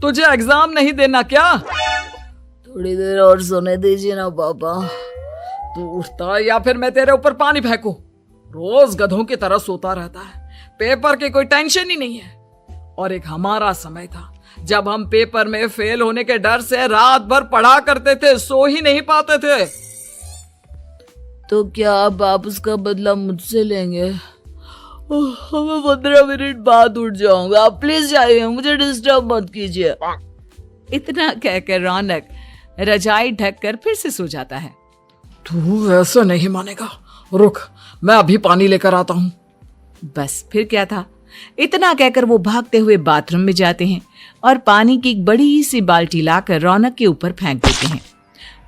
तुझे एग्जाम नहीं देना क्या? थोड़ी देर और सोने दीजिए ना पापा। तू उठता या फिर मैं तेरे ऊपर पानी फेंकूं? रोज गधों की तरह सोता रहता है, पेपर की कोई टेंशन ही नहीं है। और एक हमारा समय था जब हम पेपर में फेल होने के डर से रात भर पढ़ा करते थे, सो ही नहीं पाते थे। तो क्या अब आप उसका बदला मुझसे लेंगे? मैं 15 मिनट बाद उठ जाऊंगा, आप प्लीज जाइए, मुझे डिस्टर्ब मत कीजिए। इतना कहकर रौनक रजाई ढककर फिर से सो जाता है। तू ऐसा नहीं मानेगा, रुक मैं अभी पानी लेकर आता हूँ। बस फिर क्या था, इतना कहकर वो भागते हुए बाथरूम में जाते हैं और पानी की एक बड़ी सी बाल्टी लाकर रौनक के ऊपर फेंक देते हैं।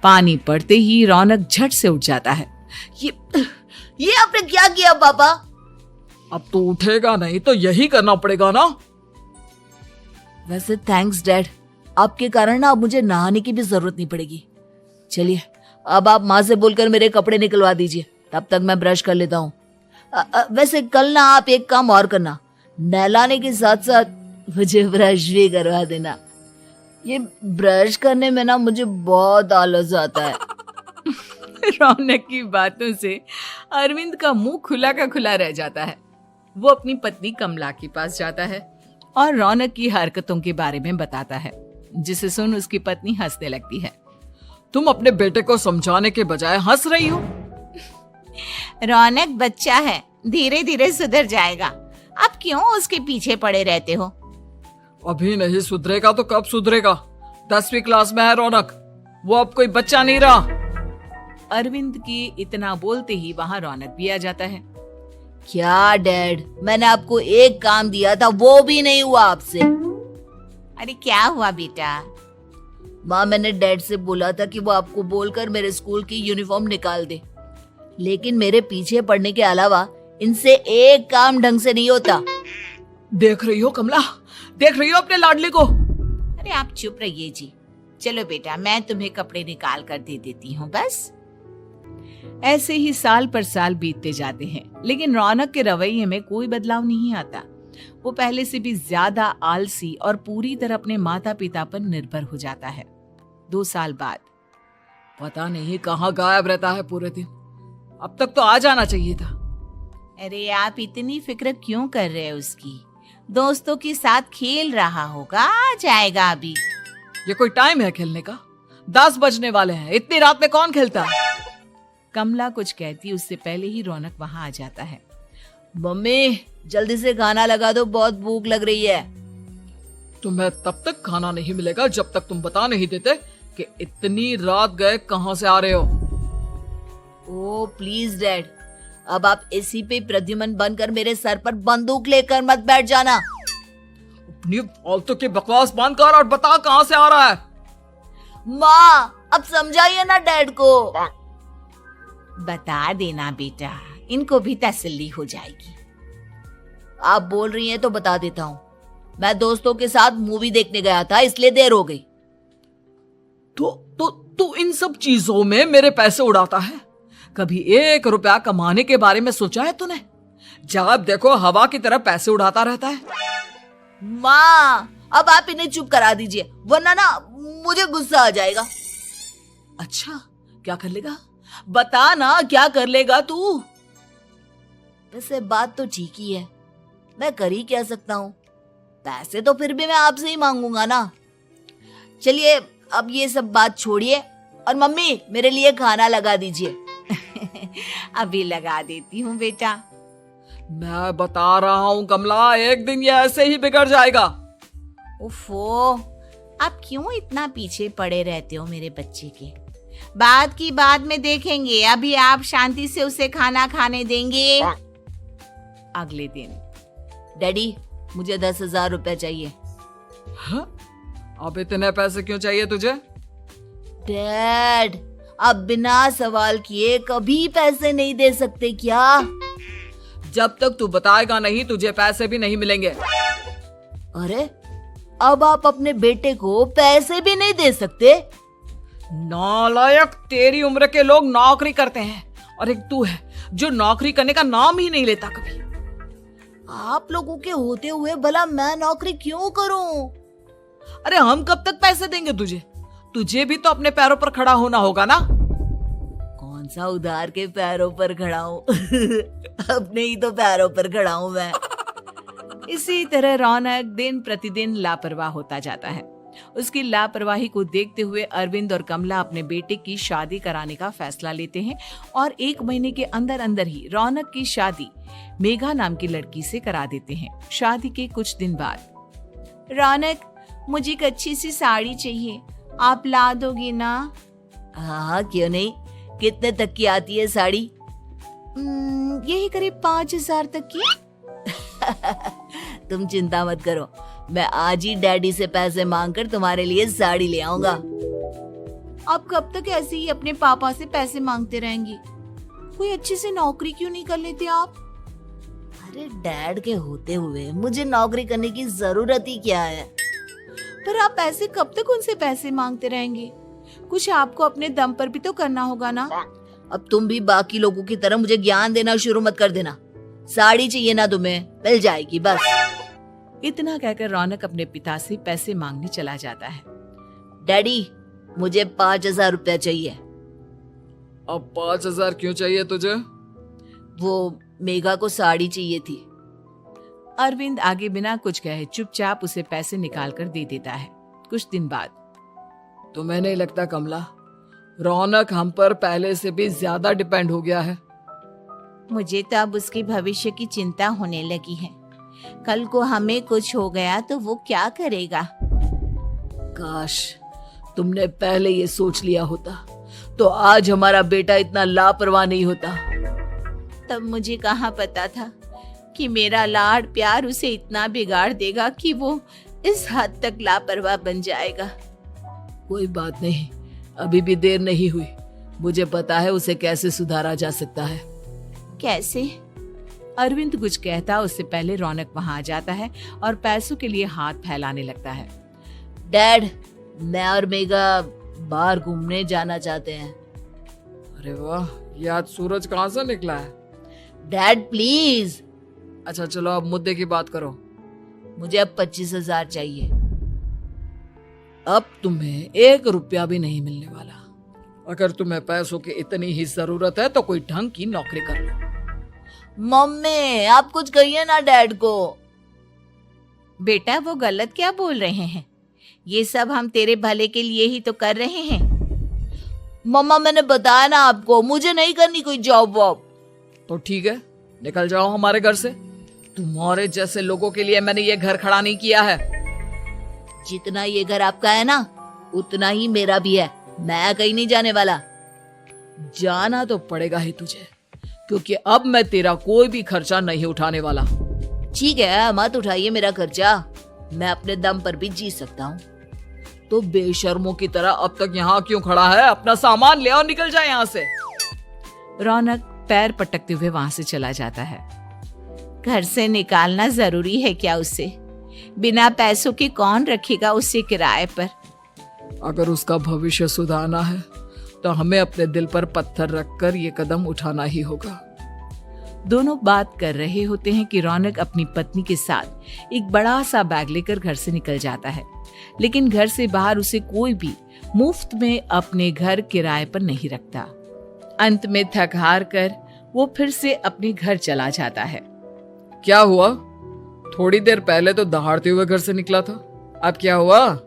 पानी पड़ते ही रौनक झट से उठ जाता है। ये आपने क्या किया पापा? अब तो उठेगा नहीं तो यही करना पड़ेगा ना। वैसे थैंक्स डैड, आपके कारण ना अब मुझे नहाने की भी जरूरत नहीं पड़ेगी। चलिए अब आप माँ से बोलकर मेरे कपड़े निकलवा दीजिए, तब तक मैं ब्रश कर लेता हूँ। वैसे कल ना आप एक काम और करना, नहलाने के साथ साथ मुझे ब्रश भी करवा देना। ये ब्रश करने में ना मुझे बहुत आलस आता है। रौनक की बातों से अरविंद का मुंह खुला का खुला रह जाता है। वो अपनी पत्नी कमला के पास जाता है और रौनक की हरकतों के बारे में बताता है, जिसे सुन उसकी पत्नी हंसने लगती है। तुम अपने बेटे को समझाने के बजाय हंस रही हो। रौनक बच्चा है, धीरे धीरे सुधर जाएगा, आप क्यों उसके पीछे पड़े रहते हो? अभी नहीं सुधरेगा तो कब सुधरेगा? 10वीं क्लास में है रौनक, वो अब कोई बच्चा नहीं रहा। अरविंद की इतना बोलते ही वहां रौनक भी आ जाता है। क्या डैड, मैंने आपको एक काम दिया था, वो भी नहीं हुआ आपसे। अरे क्या हुआ बेटा? माँ, मैंने डैड से बोला था कि वो आपको बोलकर मेरे स्कूल की यूनिफॉर्म निकाल दे, लेकिन मेरे पीछे पड़ने के अलावा इनसे एक काम ढंग से नहीं होता। देख रही हो कमला, देख रही हो अपने लाडले को? अरे आप चुप रहिए जी। चलो बेटा, मैं तुम्हें कपड़े निकाल कर दे देती हूँ। बस ऐसे ही साल पर साल बीतते जाते हैं, लेकिन रौनक के रवैये में कोई बदलाव नहीं आता। वो पहले से भी ज्यादा आलसी और पूरी तरह अपने माता पिता पर निर्भर हो जाता है। 2 साल बाद पता नहीं कहाँ गायब रहता है पूरे दिन, अब तक तो आ जाना चाहिए था। अरे आप इतनी फिक्र क्यों कर रहे हो उसकी? दोस्तों के साथ खेल रहा होगा, आ जाएगा अभी। ये कोई टाइम है खेलने का? 10 बजने वाले हैं, इतनी रात में कौन खेलता है? कमला कुछ कहती उससे पहले ही रौनक वहां आ जाता है। मम्मी जल्दी से खाना लगा दो, बहुत भूख लग रही है। तुम्हें तब तक खाना नहीं मिलेगा जब तक तुम बता नहीं देते कि इतनी रात गए कहां से आ रहे हो। ओह प्लीज डैड, अब आप एसी पे प्रद्युमन बनकर मेरे सर पर बंदूक लेकर मत बैठ जाना। अपनी फालतू की बकवास बंद कर और बता कहां से आ रहा है। माँ अब समझाइए ना डैड को। बता देना बेटा, इनको भी तसल्ली हो जाएगी। आप बोल रही हैं तो बता देता हूँ, मैं दोस्तों के साथ मूवी देखने गया था, इसलिए देर हो गई। तो इन सब चीजों में मेरे पैसे उड़ाता है? कभी 1 रुपया कमाने के बारे में सोचा है तूने? जब देखो हवा की तरह पैसे उड़ाता रहता है। माँ अब आप इन्हें चुप करा दीजिए, वरना ना मुझे गुस्सा आ जाएगा। अच्छा क्या कर लेगा? बता ना, क्या कर लेगा तू? वैसे बात तो ठीक ही है, मैं कर ही क्या सकता हूँ, पैसे तो फिर भी मैं आपसे ही मांगूंगा ना। चलिए अब ये सब बात छोड़िए और मम्मी मेरे लिए खाना लगा दीजिए। अभी लगा देती हूँ बेटा। मैं बता रहा हूँ कमला, एक दिन ये ऐसे ही बिगड़ जाएगा। उफ़ो, आप क्यों इतना पीछे पड़े रहते हो मेरे बच्चे के? बात की बाद में देखेंगे, अभी आप शांति से उसे खाना खाने देंगे। अगले दिन डैडी मुझे 10,000 रुपए चाहिए। हाँ? अब इतने पैसे क्यों चाहिए तुझे? डैड आप बिना सवाल किए कभी पैसे नहीं दे सकते क्या? जब तक तू बताएगा नहीं तुझे पैसे भी नहीं मिलेंगे। अरे अब आप अपने बेटे को पैसे भी नहीं दे सकते? नालायक, तेरी उम्र के लोग नौकरी करते हैं और एक तू है जो नौकरी करने का नाम ही नहीं लेता कभी। आप लोगों के होते हुए भला मैं नौकरी क्यों करूं? अरे हम कब तक पैसे देंगे तुझे? तुझे भी तो अपने पैरों पर खड़ा होना होगा ना। कौन सा उधार के पैरों पर खड़ा हूँ? अपने ही तो पैरों पर खड़ा हूँ मैं। इसी तरह रौनक दिन प्रतिदिन लापरवाह होता जाता है। उसकी लापरवाही को देखते हुए अरविंद और कमला अपने बेटे की शादी कराने का फैसला लेते हैं और 1 महीने के अंदर अंदर ही रौनक की शादी मेघा नाम की लड़की से करा देते हैं। शादी के कुछ दिन बाद, रौनक, मुझे एक अच्छी सी साड़ी चाहिए, आप ला दोगे ना? हाँ, क्यों नहीं। कितने तक की आती है साड़ी? यही करीब 5,000 तक की। तुम चिंता मत करो, मैं आज ही डैडी से पैसे मांगकर तुम्हारे लिए साड़ी ले आऊंगा। आप कब तक ऐसे ही अपने पापा से पैसे मांगते रहेंगे? कोई अच्छी सी नौकरी क्यों नहीं कर लेते आप? अरे डैड के होते हुए मुझे नौकरी करने की जरूरत ही क्या है? पर आप ऐसे कब तक उनसे पैसे मांगते रहेंगे? कुछ आपको अपने दम पर भी तो करना होगा ना। अब तुम भी बाकी लोगों की तरह मुझे ज्ञान देना शुरू मत कर देना। साड़ी चाहिए ना तुम्हें, मिल जाएगी बस। इतना कहकर रौनक अपने पिता से पैसे मांगने चला जाता है। डैडी, मुझे 5,000 रुपया चाहिए। अब 5,000 क्यों चाहिए तुझे? वो मेघा को साड़ी चाहिए थी। अरविंद आगे बिना कुछ कहे चुपचाप उसे पैसे निकाल कर दे देता है। कुछ दिन बाद, तुम्हें नहीं लगता कमला, रौनक हम पर पहले से भी ज्यादा डिपेंड हो गया है? मुझे तो अब उसके भविष्य की चिंता होने लगी है। कल को हमें कुछ हो गया तो वो क्या करेगा? काश तुमने पहले ये सोच लिया होता तो आज हमारा बेटा इतना लापरवाह नहीं होता। तब मुझे कहाँ पता था कि मेरा लाड प्यार उसे इतना बिगाड़ देगा कि वो इस हद तक लापरवाह बन जाएगा। कोई बात नहीं, अभी भी देर नहीं हुई। मुझे पता है उसे कैसे सुधारा जा सकता है। कैसे? अरविंद कुछ कहता उससे पहले रौनक वहां आ जाता है और पैसों के लिए हाथ फैलाने लगता है। डैड, मैं और मेघा बाहर घूमने जाना चाहते हैं। अरे वाह, ये आज सूरज कहाँ से निकला है? Dad please. अच्छा चलो अब मुद्दे की बात करो। मुझे अब 25,000 चाहिए। अब तुम्हें 1 रुपया भी नहीं मिलने वाला। अगर तुम्हें पैसों की इतनी ही जरूरत है तो कोई ढंग की नौकरी कर लो। मम्मी, आप कुछ कहिए ना डैड को। बेटा, वो गलत क्या बोल रहे हैं? ये सब हम तेरे भले के लिए ही तो कर रहे हैं। मम्मा, मैंने बताया ना आपको, मुझे नहीं करनी कोई जॉब वॉब। तो ठीक है, निकल जाओ हमारे घर से। तुम्हारे जैसे लोगों के लिए मैंने ये घर खड़ा नहीं किया है। जितना ये घर आपका है ना, उतना ही मेरा भी है। मैं कहीं नहीं जाने वाला। जाना तो पड़ेगा ही तुझे, क्योंकि अब मैं तेरा कोई भी खर्चा नहीं उठाने वाला। ठीक है, मत उठाइए मेरा खर्चा, मैं अपने दम पर भी जी सकता हूँ। तो बेशर्मों की तरह अब तक यहाँ क्यों खड़ा है? अपना सामान ले और निकल जाए यहाँ से। रौनक पैर पटकते हुए वहां से चला जाता है। घर से निकालना जरूरी है क्या उसे? बिना पैसों के कौन रखेगा उसे किराए पर? अगर उसका भविष्य सुधारना है तो हमें अपने दिल पर पत्थर रखकर ये कदम उठाना ही होगा। दोनों बात कर रहे होते हैं कि रौनक अपनी पत्नी के साथ एक बड़ा सा बैग लेकर घर से निकल जाता है, लेकिन घर से बाहर उसे कोई भी मुफ्त में अपने घर किराए पर नहीं रखता। अंत में थक हार कर वो फिर से अपने घर चला जाता है। क्या हुआ? थोड़ी देर पहले तो दहाड़ते हुए घर से निकला था, अब क्या हुआ?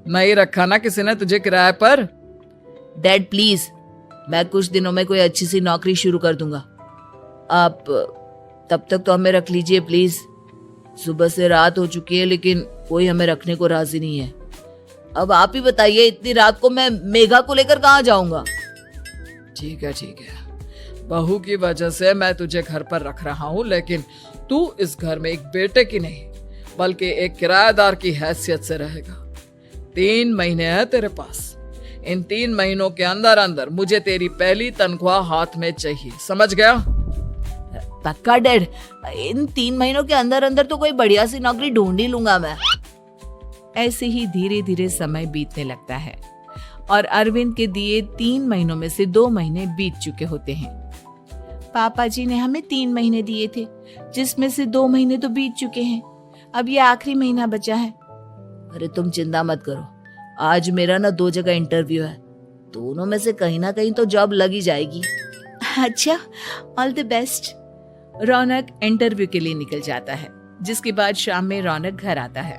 नहीं रखा ना किसी ने तुझे किराए पर? डैड प्लीज, मैं कुछ दिनों में कोई अच्छी सी नौकरी शुरू कर दूंगा। आप तब तक तो हमें रख लीजिए प्लीज। सुबह से रात हो चुकी है लेकिन कोई हमें रखने को राजी नहीं है। अब आप ही बताइए, इतनी रात को मैं मेघा को लेकर कहाँ जाऊंगा? ठीक है, बहू की वजह से मैं तुझे घर पर रख रहा हूँ, लेकिन तू इस घर में एक बेटे की नहीं बल्कि एक किराएदार की हैसियत से रहेगा। 3 महीने है तेरे पास। इन 3 महीनों के अंदर अंदर मुझे तेरी पहली तनख्वाह हाथ में चाहिए, समझ गया? पक्का डैड, इन 3 महीनों के अंदर अंदर तो कोई बढ़िया सी नौकरी ढूंढ ही लूंगा मैं। ऐसे ही धीरे धीरे समय बीतने लगता है और अरविंद के दिए 3 महीनों में से 2 महीने बीत चुके होते हैं। पापा जी ने हमें 3 महीने दिए थे, जिसमें से 2 महीने तो बीत चुके हैं। अब ये आखिरी महीना बचा है। अरे तुम चिंता मत करो, आज मेरा ना 2 जगह इंटरव्यू है, दोनों में से कहीं ना कहीं तो जॉब लग ही जाएगी। अच्छा, all the best. Raunak interview के लिए निकल जाता है, जिसके बाद शाम में रौनक घर आता है।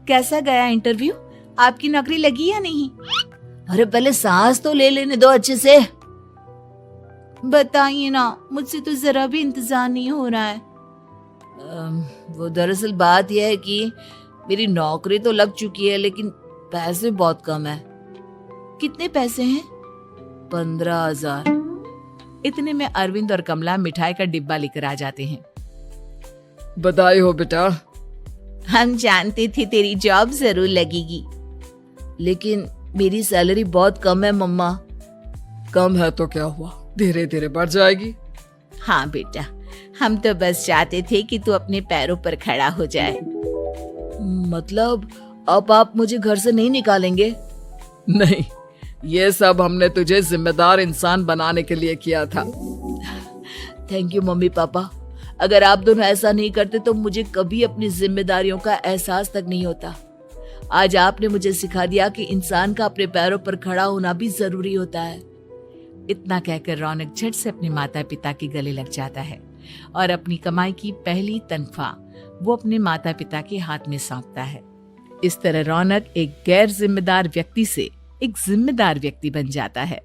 कैसा गया इंटरव्यू? आपकी नौकरी लगी या नहीं? अरे पहले सांस तो ले लेने दो अच्छे से। बताइए ना, मुझसे तो जरा भी इंतजार नहीं हो रहा है। वो दरअसल बात यह है कि मेरी नौकरी तो लग चुकी है, लेकिन पैसे बहुत कम है। कितने पैसे हैं? 15,000। इतने में अरविंद और कमला मिठाई का डिब्बा लेकर आ जाते हैं। बधाई हो बेटा। हम जानते थे तेरी जॉब जरूर लगेगी। लेकिन मेरी सैलरी बहुत कम है मम्मा। कम है तो क्या हुआ, धीरे धीरे बढ़ जाएगी। हाँ बेटा, हम तो बस चाहते थे कि तू अपने पैरों पर खड़ा हो जाए। मतलब अब आप मुझे घर से नहीं निकालेंगे? नहीं, ये सब हमने तुझे जिम्मेदार इंसान बनाने के लिए किया था। Thank you mummy papa. अगर आप दोनों ऐसा नहीं करते तो मुझे कभी अपनी जिम्मेदारियों का एहसास तक नहीं होता। आज आपने मुझे सिखा दिया कि इंसान का अपने पैरों पर खड़ा होना भी जरूरी होता है। इतना कहकर रौनक झट से अपने माता पिता के गले लग जाता है और अपनी कमाई की पहली तनख्वाह वो अपने माता पिता के हाथ में सौंपता है। इस तरह रौनक एक गैर जिम्मेदार व्यक्ति से एक जिम्मेदार व्यक्ति बन जाता है।